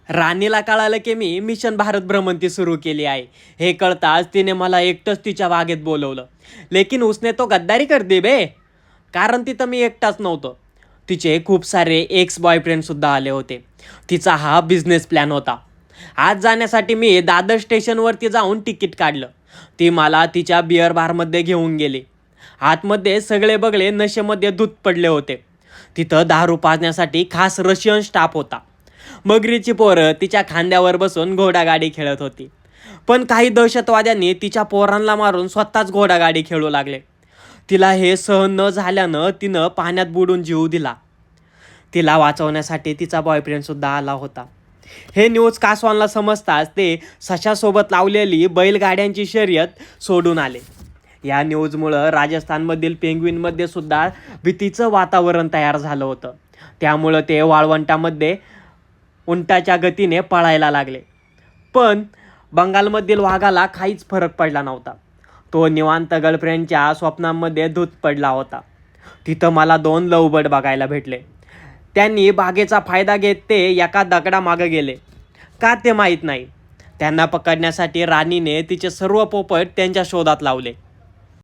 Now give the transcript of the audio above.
राणीला कळालं की मी मिशन भारत भ्रमंती सुरू केली आहे. हे कळताच तिने मला एकटंच तिच्या बागेत बोलवलं. लेकिन उसने तो गद्दारी कर दी बे. कारण तिथं मी एकटाच नव्हतो. तिचे खूप सारे एक्स बॉयफ्रेंडसुद्धा आले होते. तिचा हा बिझनेस प्लॅन होता. आज जाण्यासाठी मी दादर स्टेशनवरती जाऊन तिकीट काढलं. ती मला तिच्या बिअर बारमध्ये घेऊन गेली. आतमध्ये सगळे बगळे नशेमध्ये धूत पडले होते. तिथं दारू पाजण्यासाठी खास रशियन स्टाफ होता. मगरीची पोरं तिच्या खांद्यावर बसून घोडागाडी खेळत होती. पण काही दहशतवाद्यांनी तिच्या पोरांना मारून स्वतःच घोडागाडी खेळू लागले. तिला हे सहन न झाल्यानं तिनं पाण्यात बुडून जीव दिला. तिला वाचवण्यासाठी तिचा बॉयफ्रेंडसुद्धा आला होता. हे न्यूज कासवांना समजताच ते सशासोबत लावलेली बैलगाड्यांची शर्यत सोडून आले. या न्यूजमुळं राजस्थानमधील पेंग्विनमध्ये सुद्धा भीतीचं वातावरण तयार झालं होतं. त्यामुळं ते वाळवंटामध्ये उंटाच्या गतीने पळायला लागले. पण बंगालमधील वाघाला काहीच फरक पडला नव्हता. तो निवांत गर्लफ्रेंडच्या स्वप्नांमध्ये धूत पडला होता. तिथं मला 2 लवबर्ड बघायला भेटले. त्यांनी बागेचा फायदा घेत ते एका दगडामागं गेले. का ते माहीत नाही. त्यांना पकडण्यासाठी राणीने तिचे सर्व पोपट त्यांच्या शोधात लावले.